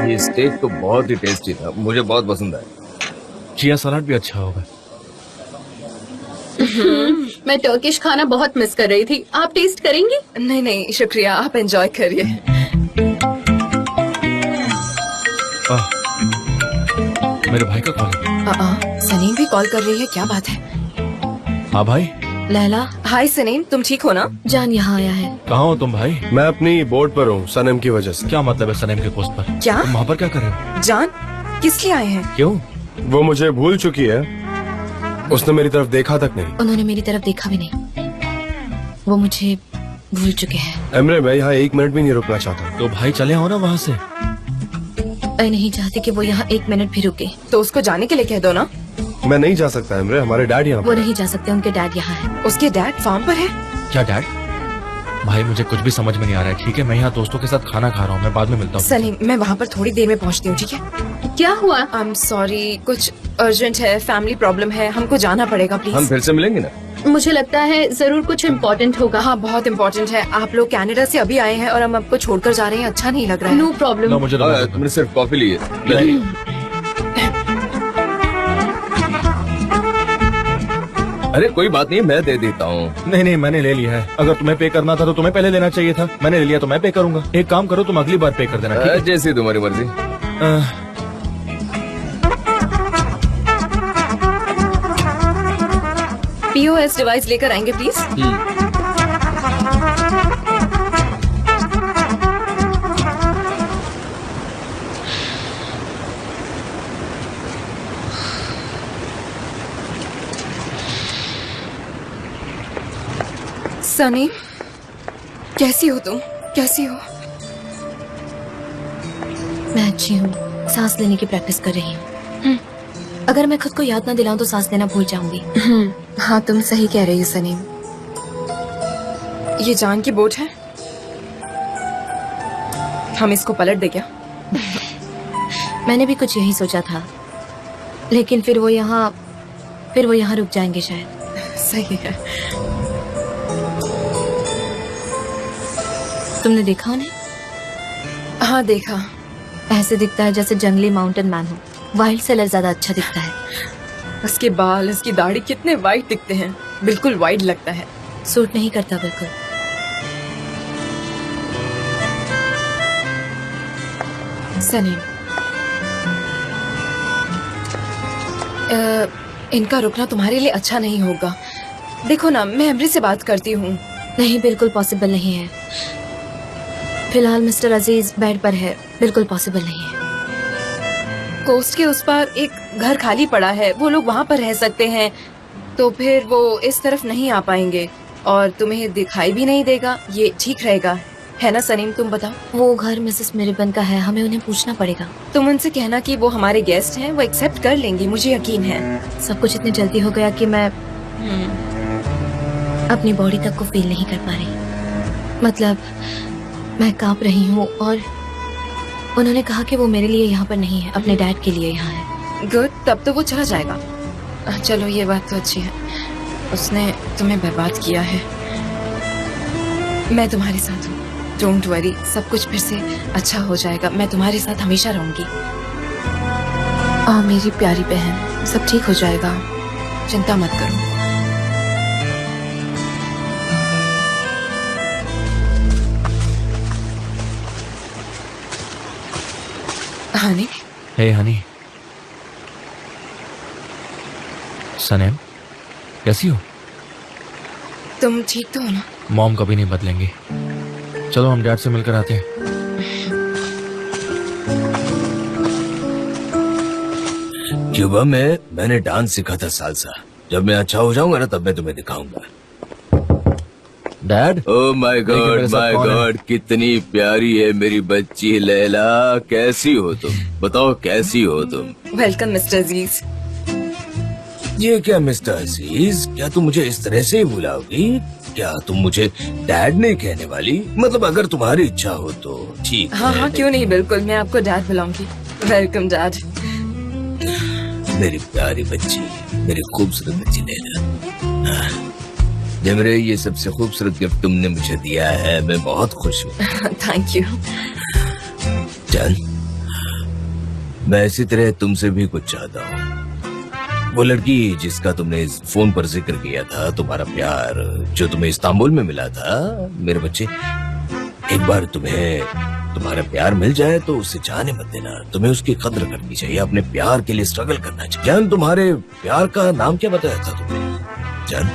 ये स्टेक तो बहुत ही टेस्टी था, मुझे बहुत पसंद आया। चिया सलाद भी अच्छा होगा। मैं टर्किश खाना बहुत मिस कर रही थी। आप टेस्ट करेंगी? नहीं नहीं शुक्रिया, आप एंजॉय करिए। मेरे भाई का कॉल है। सनीम भी कॉल कर रही है, क्या बात है? हाँ भाई। लैला, हाय सनीम, तुम ठीक हो ना? जान यहाँ आया है। कहाँ हो तुम भाई? मैं अपनी बोर्ड पर हूँ सनम की वजह से। क्या मतलब है सनम के पोस्ट पर? क्या? तुम वहाँ पर क्या कर रहे हो? जान, किस लिए आए हैं? क्यों? वो मुझे भूल चुकी है, उसने मेरी तरफ देखा तक नहीं। उन्होंने मेरी तरफ देखा भी नहीं, वो मुझे भूल चुके हैं। एमरे, मैं यहाँ 1 मिनट भी नहीं रुकना चाहता। तो भाई चले आओ ना वहाँ से। मैं नहीं चाहती कि वो यहाँ 1 मिनट भी रुके। तो उसको जाने के लिए कह दो ना। मैं नहीं जा सकता एमरे, हमारे डैड यहाँ वो पर। नहीं जा सकते, उनके डैड यहाँ है। उसके डैड फार्म पर है? क्या डैड? भाई मुझे कुछ भी समझ में नहीं आ रहा है। ठीक है, मैं यहाँ दोस्तों के साथ खाना खा रहा हूँ, मैं बाद में मिलता हूँ। सलीम, मैं वहाँ पर थोड़ी देर में पहुँचती हूँ, ठीक है? क्या हुआ? आई एम सॉरी, कुछ अर्जेंट है, फैमिली प्रॉब्लम है, हमको जाना पड़ेगा हम प्लीज। फिर से मिलेंगे ना? मुझे लगता है जरूर कुछ इम्पोर्टेंट होगा। हाँ, बहुत इम्पोर्टेंट है। आप लोग कनाडा से अभी आए हैं और हम आपको छोड़कर जा रहे हैं, अच्छा नहीं लग रहा है। No problem. लो मुझे तो तुमने सिर्फ कॉफी ली है। अरे कोई बात नहीं, मैं दे देता हूँ। नहीं नहीं, मैंने ले लिया है। अगर तुम्हें पे करना था तो तुम्हें पहले लेना चाहिए था। मैंने ले लिया तो मैं पे करूंगा। एक काम करो, तुम अगली बार पे कर देना, ठीक है? जैसी तुम्हारी मर्जी। POS डिवाइस लेकर आएंगे प्लीज। सनी, कैसी हो तुम? कैसी हो? मैं अच्छी हूँ, सांस लेने की प्रैक्टिस कर रही हूँ। अगर मैं खुद को याद ना दिलाऊं तो सांस लेना भूल जाऊंगी। हाँ, तुम सही कह रही हो सनीम। ये जान की बोट है, हम इसको पलट दे क्या? मैंने भी कुछ यही सोचा था, लेकिन फिर वो यहाँ रुक जाएंगे शायद। सही है। तुमने देखा उन्हें? हाँ देखा। ऐसे दिखता है जैसे जंगली माउंटेन मैन हो। वाइल्ड सेलर ज्यादा अच्छा दिखता है। उसके बाल, उसकी दाढ़ी कितने वाइट दिखते हैं, बिल्कुल वाइट लगता है। सूट नहीं करता बिल्कुल। सनीम, इनका रुकना तुम्हारे लिए अच्छा नहीं होगा। देखो ना, मैं एमरी से बात करती हूँ। नहीं, बिल्कुल पॉसिबल नहीं है। फिलहाल मिस्टर अजीज बेड पर है, बिल्कुल पॉसिबल नहीं है। कोस्ट के उस पार एक घर खाली पड़ा है, वो लोग वहाँ पर रह सकते हैं, तो फिर वो इस तरफ नहीं आ पाएंगे और तुम्हें दिखाई भी नहीं देगा। ये ठीक रहेगा, है ना सनीम? तुम बताओ। वो घर मिसेस मेरिबन का है, हमें उन्हें पूछना पड़ेगा। तुम उनसे कहना कि वो हमारे गेस्ट हैं, वो एक्सेप्ट कर लेंगी, मुझे यकीन है। सब कुछ इतनी जल्दी हो गया कि मैं अपनी बॉडी तक को फील नहीं कर पा रही। मतलब मैं कांप रही हूँ और उन्होंने कहा कि वो मेरे लिए यहाँ पर नहीं है, अपने डैड के लिए यहाँ है। गुड, तब तो वो चला जाएगा। चलो, ये बात तो अच्छी है। उसने तुम्हें बर्बाद किया है। मैं तुम्हारे साथ हूँ, डोंट वरी, सब कुछ फिर से अच्छा हो जाएगा। मैं तुम्हारे साथ हमेशा रहूंगी। मेरी प्यारी बहन, सब ठीक हो जाएगा, चिंता मत करो। हनी। हे हनी। सनम, कैसी हो? तुम ठीक तो हो ना? मॉम कभी नहीं बदलेंगी। चलो हम डैड से मिलकर आते हैं। क्यूबा में मैंने डांस सीखा था सालसा। जब मैं अच्छा हो जाऊंगा ना, तब मैं तुम्हें दिखाऊंगा। डैड, ओह माय गॉड, मेरे साथ माय कौन है? गॉड, कितनी प्यारी है मेरी बच्ची लैला। कैसी हो तुम? बताओ कैसी हो तुम? वेलकम मिस्टर अजीज। ये क्या मिस्टर अजीज, क्या तुम मुझे इस तरह से ही बुलाओगी? क्या तुम मुझे डैड नहीं कहने वाली? मतलब अगर तुम्हारी इच्छा हो तो ठीक हाँ है। हाँ, क्यों नहीं, बिल्कुल, मैं आपको डैड बुलाऊंगी। Welcome dad. मेरी प्यारी बच्ची, मेरी खूबसूरत बच्ची लैला। जमरे, ये सबसे खूबसूरत गिफ्ट तुमने मुझे दिया है, मैं बहुत खुश हूँ। Thank you. जान, मैं इसी तरह तुमसे भी कुछ चाहता हूँ। वो लड़की जिसका तुमने इस फोन पर जिक्र किया था, तुम्हारा प्यार जो तुम्हें इस्तांबुल में मिला था, मेरे बच्चे, एक बार तुम्हें तुम्हारा प्यार मिल जाए तो उसे जाने मत देना। तुम्हें उसकी कद्र करनी चाहिए, अपने प्यार के लिए स्ट्रगल करना चाहिए। जान, तुम्हारे प्यार का नाम क्या बताया था तुमने? जान,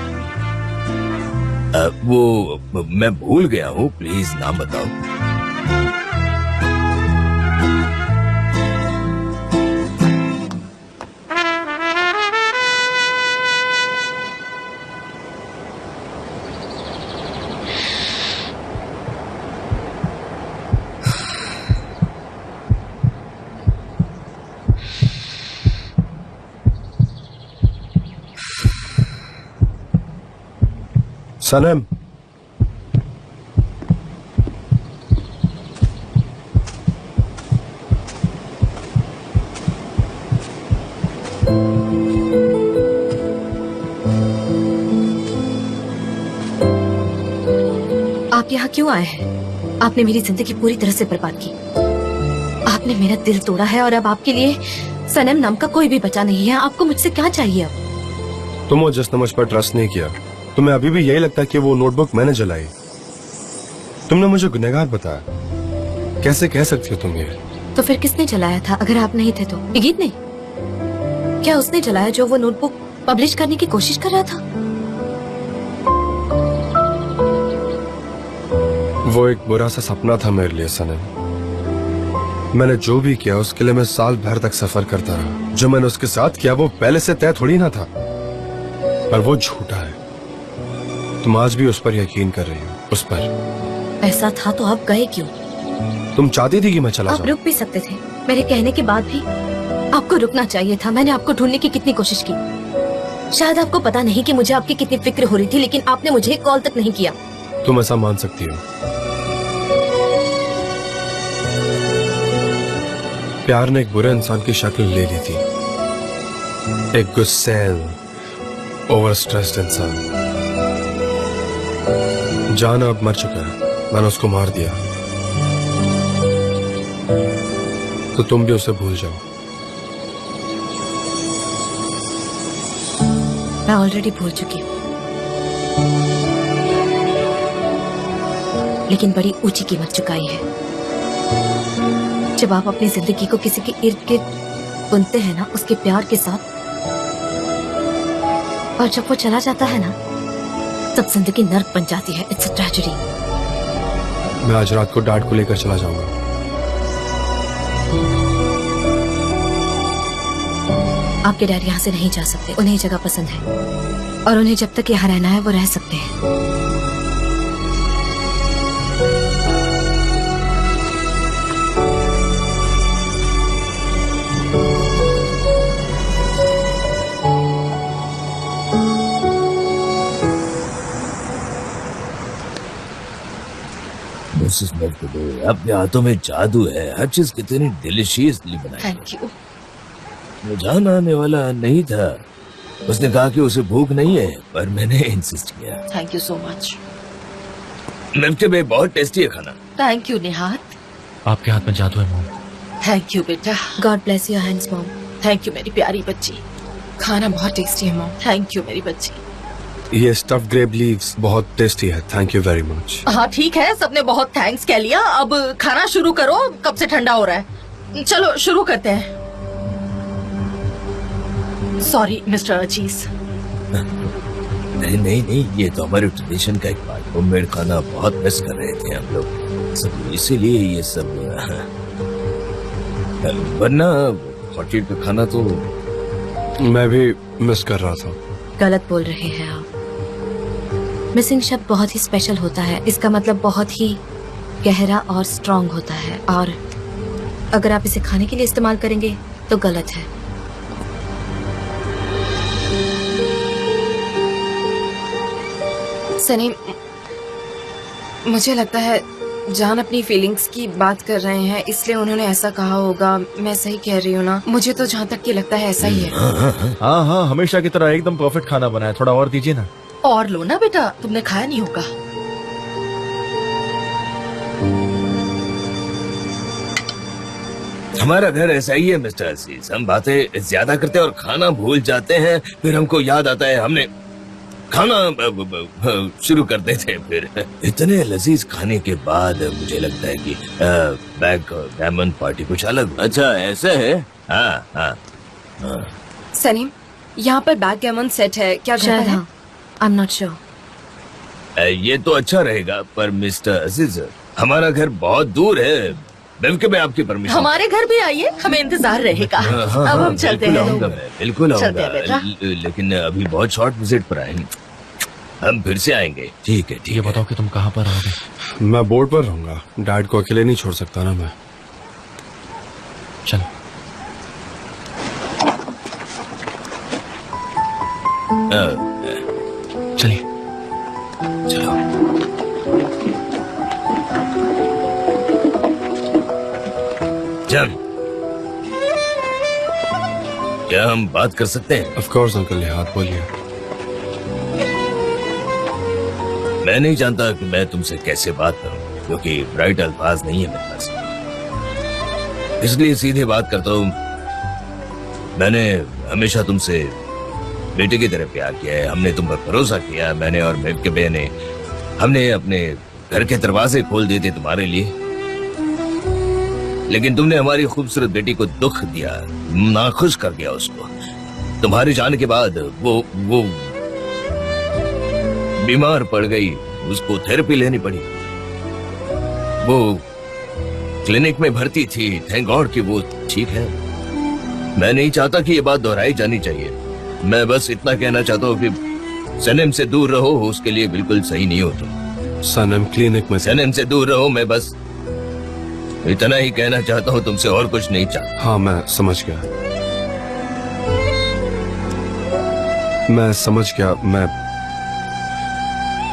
वो मैं भूल गया हूँ, प्लीज नाम बताओ। सनम, आप यहाँ क्यों आए हैं? आपने मेरी जिंदगी पूरी तरह से बर्बाद की। आपने मेरा दिल तोड़ा है और अब आपके लिए सनम नाम का कोई भी बचा नहीं है। आपको मुझसे क्या चाहिए अब? तुम जिसने मुझ पर ट्रस्ट नहीं किया, तुम्हें अभी भी यही लगता है कि वो नोटबुक मैंने जलाई। तुमने मुझे गुनहगार बताया। कैसे कह सकती हो तुम ये? तो फिर किसने जलाया था अगर आप नहीं थे तो? ये गीत ने? क्या उसने जलाया जो वो नोटबुक पब्लिश करने की कोशिश कर रहा था? वो एक बुरा सा सपना था मेरे लिए सनम। मैंने जो भी किया उसके लिए मैं साल भर तक सफर करता रहा। जो मैंने उसके साथ किया वो पहले से तय थोड़ी ना था, पर वो झूठा है। तुम आज भी उस पर यकीन कर रही हो, उस पर। ऐसा था तो आप गए क्यों? तुम चाहती थी कि मैं चला आप जाऊं। रुक भी सकते थे। मेरे कहने के बाद भी आपको रुकना चाहिए था। मैंने आपको ढूंढने की कितनी कोशिश की। शायद आपको पता नहीं कि मुझे आपकी कितनी फिक्र हो रही थी, लेकिन आपने मुझे कॉल तक नहीं किया। तुम ऐसा मान सकती हो। प्यार ने एक बुरे इंसान की शक्ल ले ली थी, एक गुस्सैल, ओवर स्ट्रेस्ड इंसान। जान अब मर चुका है, मैंने उसको मार दिया, तो तुम भी उसे भूल जाओ। मैं ऑलरेडी भूल चुकी हूँ, लेकिन बड़ी ऊंची कीमत चुकाई है। जब आप अपनी जिंदगी को किसी के इर्द गिर्द बुनते हैं ना, उसके प्यार के साथ, और जब वो चला जाता है ना, तब जिंदगी नर्क बन जाती है। It's a tragedy. मैं आज रात को डैड को लेकर चला जाऊंगा। आपके डैड यहाँ से नहीं जा सकते। उन्हें जगह पसंद है और उन्हें जब तक यहाँ रहना है वो रह सकते हैं। अपने हाथों में जादू है। हर चीज कितनी डिलीशियसली बनाई। Thank you. वो जान आने वाला नहीं था। उसने कहा कि उसे भूख नहीं है, पर मैंने इंसिस्ट किया। Thank you so much. Milk में बहुत टेस्टी है खाना। Thank you निहात। आपके हाथ में जादू है मॉम। थैंक यू बेटा। God bless your hands mom. Thank you मेरी प्यारी बच्ची। खाना बहुत टेस्टी है मॉम। थैंक यू मेरी बच्ची। ये स्टफ्ड ग्रेप लीव्स बहुत टेस्टी है। Thank you very much. हाँ ठीक है, सबने बहुत थैंक्स कह लिया। अब खाना शुरू करो, कब से ठंडा हो रहा है। चलो शुरू करते हैं। सॉरी मिस्टर अजीज। नहीं नहीं नहीं, ये तो हमारे ट्रेडिशन का एक पार्ट। होममेड खाना बहुत मिस कर रहे थे हम लोग, सब इसीलिए ये सब। वरना होटल का खाना तो मैं भी मिस कर रहा था। गलत बोल रहे हैं आप। मिसिंग शब्द बहुत ही स्पेशल होता है। इसका मतलब बहुत ही गहरा और स्ट्रॉन्ग होता है, और अगर आप इसे खाने के लिए इस्तेमाल करेंगे तो गलत है। सनी, मुझे लगता है जान अपनी फीलिंग्स की बात कर रहे हैं, इसलिए उन्होंने ऐसा कहा होगा। मैं सही कह रही हूँ ना? मुझे तो जहाँ तक कि लगता है ऐसा ही है। हाँ हाँ, हमेशा की तरह एकदम परफेक्ट खाना बनाया। थोड़ा और दीजिए ना। और लो ना बेटा, तुमने खाया नहीं होगा। हमारा घर ऐसा ही है मिस्टर अजीज, हम बातें ज्यादा करते हैं और खाना भूल जाते हैं, फिर हमको याद आता है हमने खाना शुरू कर देते हैं। फिर इतने लजीज खाने के बाद मुझे लगता है कि बैकगैमन पार्टी कुछ अलग। अच्छा ऐसा है? हाँ हाँ हाँ। सनीम, यहाँ पर बैकगैमन सेट है क्या? घर शायद पर है? हाँ, आई एम नॉट श्योर। ये तो अच्छा रहेगा, पर मिस्टर अजीज हमारा घर बहुत दूर है, बल्कि मैं आपकी परमिशन। हमारे घर भी आइए, हमें इंतजार रहेगा। अब हम चलते बिल्कुल हैं। आऊंगा मैं, बिल्कुल चलते आऊंगा, हैं बेटा। लेकिन अभी बहुत शॉर्ट विजिट पर आए हैं, हम फिर से आएंगे। ठीक है ठीक ये है। बताओ कि तुम कहाँ पर रहोगे? मैं बोर्ड पर रहूंगा, डैड को अकेले नहीं छोड़ सकता ना मैं। चलो। चलिए। चलो। जम, क्या हम बात कर सकते हैं? ऑफ कोर्स अंकल, हाथ बोलिए। मैं नहीं जानता कि मैं तुमसे कैसे बात करूं, क्योंकि ब्राइट अल्फाज नहीं है मेरे पास, इसलिए सीधे बात करता हूं। मैंने हमेशा तुमसे बेटे की तरह प्यार किया है, हमने तुम पर भरोसा किया, मैंने और मेव के बहन ने, हमने अपने घर के दरवाजे खोल दिए थे तुम्हारे लिए, लेकिन तुमने हमारी खूबसूरत बेटी को दुख दिया, नाखुश कर दिया उसको। तुम्हारे जाने के बाद वो बीमार पड़ गई, उसको थेरेपी लेनी पड़ी, वो क्लिनिक में भर्ती थी, थैंक गॉड कि वो ठीक है। मैं नहीं चाहता कि ये बात दोहराई जानी चाहिए, मैं बस इतना कहना चाहता हूँ कि सनम से दूर रहो, उसके लिए बिल्कुल सही नहीं हो तुम। सनम क्लिनिक में सनम से दूर रहो, मैं बस इतना ही कहना चाहता हूँ, तुमसे और कुछ नहीं चाहता। हाँ मैं समझ गया, मैं समझ गया।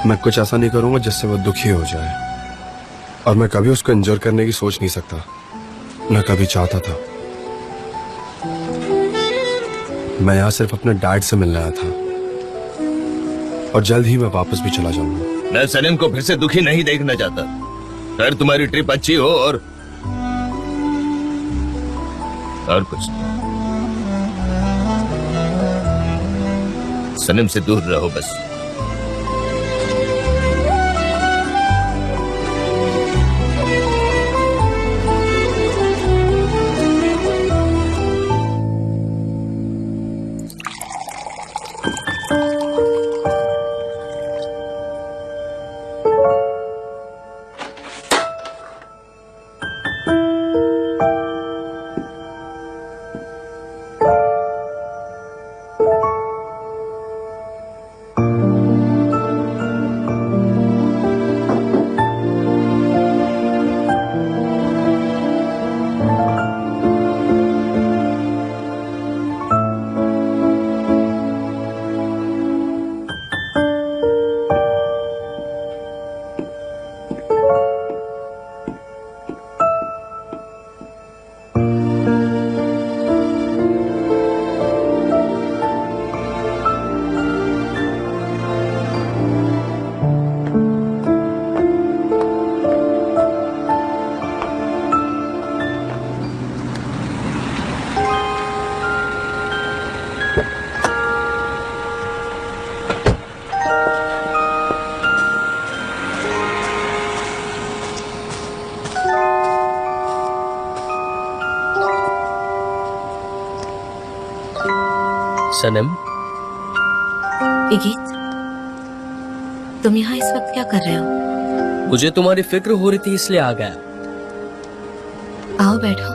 मैं कुछ ऐसा नहीं करूंगा जिससे वो दुखी हो जाए, और मैं कभी उसको इंजोर करने की सोच नहीं सकता, मैं कभी चाहता था। मैं यहाँ सिर्फ अपने डैड से मिलने आया था, और जल्द ही मैं वापस भी चला जाऊंगा। मैं सनम को फिर से दुखी नहीं देखना चाहता। खैर तुम्हारी ट्रिप अच्छी हो, और कुछ सनम से दूर रहो बस। सनम, इगीत, तुम यहाँ इस वक्त क्या कर रहे हो? मुझे तुम्हारी फिक्र हो रही थी इसलिए आ गया। आओ बैठो।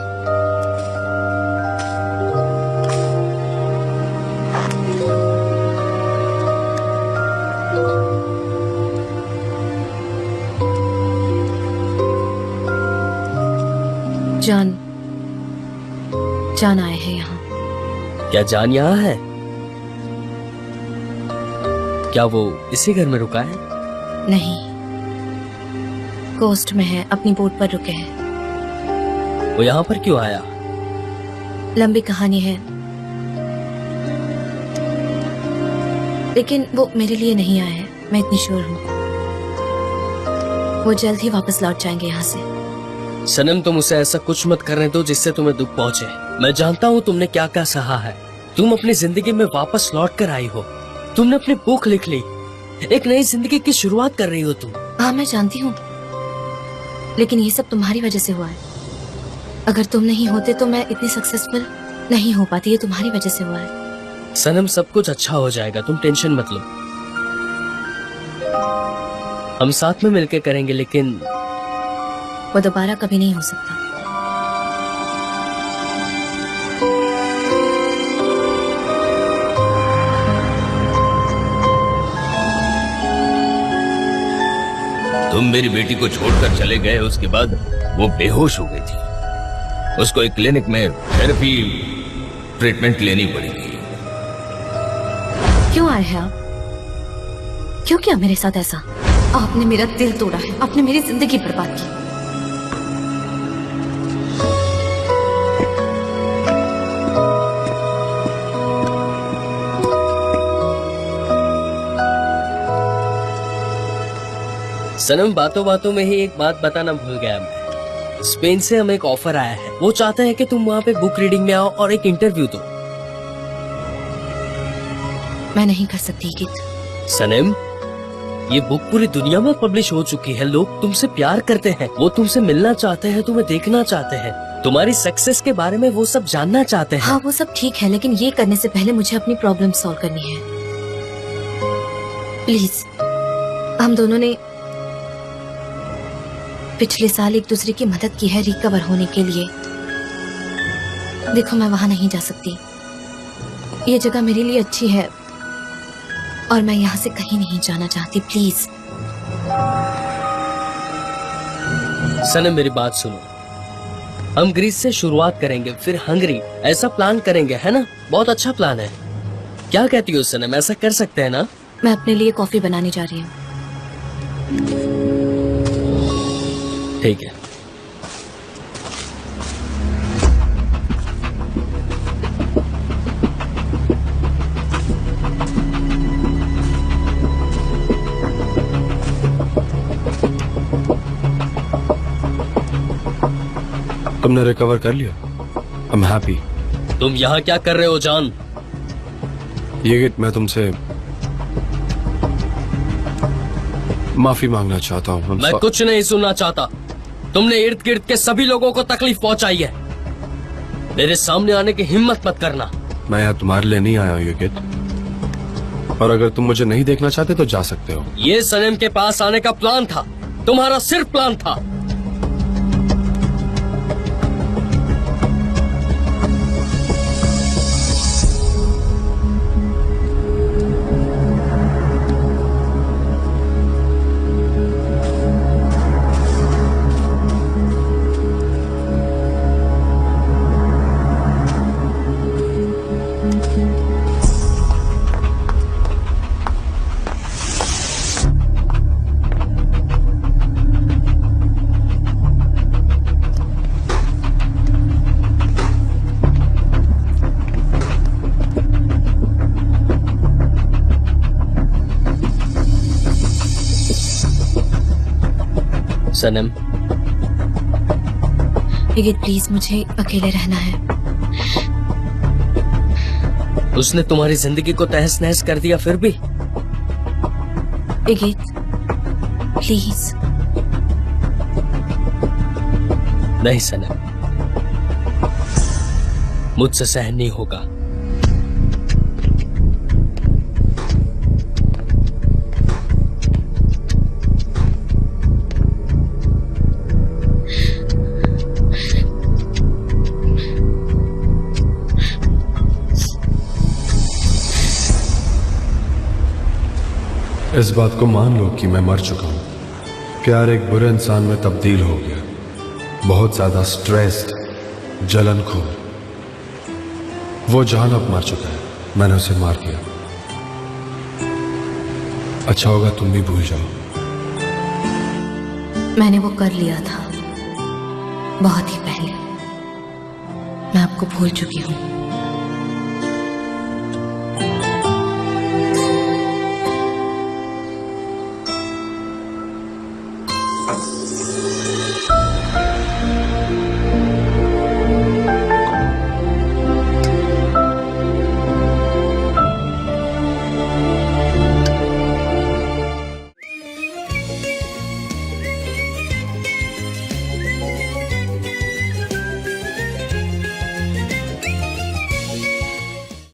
जान आए हैं यहाँ। क्या जान यहाँ है? क्या वो इसी घर में रुका है? नहीं, कोस्ट में है, अपनी बोट पर रुके हैं। वो यहाँ पर क्यों आया? लंबी कहानी है, लेकिन वो मेरे लिए नहीं आए हैं, मैं इतनी श्योर हूँ। वो जल्द ही वापस लौट जाएंगे यहाँ से। सनम, तुम उसे ऐसा कुछ मत करने दो जिससे तुम्हें दुख पहुंचे। मैं जानता हूँ तुमने क्या क्या सहा है। तुम अपनी जिंदगी में वापस लौट कर आई हो। तुमने अपनी बुक लिख ली। एक नई जिंदगी की शुरुआत कर रही हो तुम। हाँ, मैं जानती हूँ, लेकिन ये सब तुम्हारी वजह से हुआ है। अगर तुम नहीं होते तो मैं इतनी सक्सेसफुल नहीं हो पाती। ये तुम्हारी वजह से हुआ है। सनम, सब कुछ अच्छा हो जाएगा, तुम टेंशन मत लो। हम साथ में मिलकर करेंगे, लेकिन वो दोबारा कभी नहीं हो सकता। तुम मेरी बेटी को छोड़कर चले गए, उसके बाद वो बेहोश हो गई थी। उसको एक क्लिनिक में थेरेपी ट्रीटमेंट लेनी पड़ेगी। क्यों आए हैं आप? क्यों किया मेरे साथ ऐसा? आपने मेरा दिल तोड़ा है, आपने मेरी जिंदगी बर्बाद की। सनम, बातों बातों में ही एक बात बताना भूल गया मैं। स्पेन से हमें एक ऑफर आया है। वो चाहते हैं कि तुम वहाँ पे बुक रीडिंग में आओ और एक इंटरव्यू दो। मैं नहीं कर सकती गीत। सनम, ये बुक पूरी दुनिया में पब्लिश हो चुकी है। लोग तुमसे प्यार करते हैं, वो तुमसे मिलना चाहते हैं, तुम्हें देखना चाहते हैं, तुम्हारी सक्सेस के बारे में वो सब जानना चाहते हैं। हाँ, वो सब ठीक है, लेकिन ये करने से पहले मुझे अपनी प्रॉब्लम सॉल्व करनी है। प्लीज, हम दोनों ने पिछले साल एक दूसरे की मदद की है रिकवर होने के लिए। देखो, मैं वहां नहीं जा सकती। ये जगह मेरे लिए अच्छी है और मैं यहाँ से कहीं नहीं जाना चाहती। प्लीज सनम, मेरी बात सुनो। हम ग्रीस से शुरुआत करेंगे, फिर हंगरी। ऐसा प्लान करेंगे, है ना? बहुत अच्छा प्लान है। क्या कहती हो सनम, ऐसा कर सकते हैं ना? मैं अपने लिए कॉफी बनाने जा रही हूँ। ठीक है। तुमने रिकवर कर लिया। I am happy. तुम यहाँ क्या कर रहे हो जान? ये गिट, मैं तुमसे माफी मांगना चाहता हूँ। मैं कुछ नहीं सुनना चाहता। तुमने इर्द गिर्द के सभी लोगों को तकलीफ पहुंचाई है। मेरे सामने आने की हिम्मत मत करना। मैं यहाँ तुम्हारे लिए नहीं आया हूँ ये गिट, और अगर तुम मुझे नहीं देखना चाहते तो जा सकते हो। ये सनम के पास आने का प्लान था, तुम्हारा सिर्फ प्लान था। सनम, लेकिन प्लीज, मुझे अकेले रहना है। उसने तुम्हारी जिंदगी को तहस नहस कर दिया, फिर भी? इगित, प्लीज। नहीं सनम, मुझसे सहन नहीं होगा। इस बात को मान लो कि मैं मर चुका हूं। प्यार एक बुरे इंसान में तब्दील हो गया, बहुत ज्यादा स्ट्रेस्ड, जलनखोर। वो जान अब मर चुका है, मैंने उसे मार दिया। अच्छा होगा तुम भी भूल जाओ। मैंने वो कर लिया था बहुत ही पहले। मैं आपको भूल चुकी हूँ।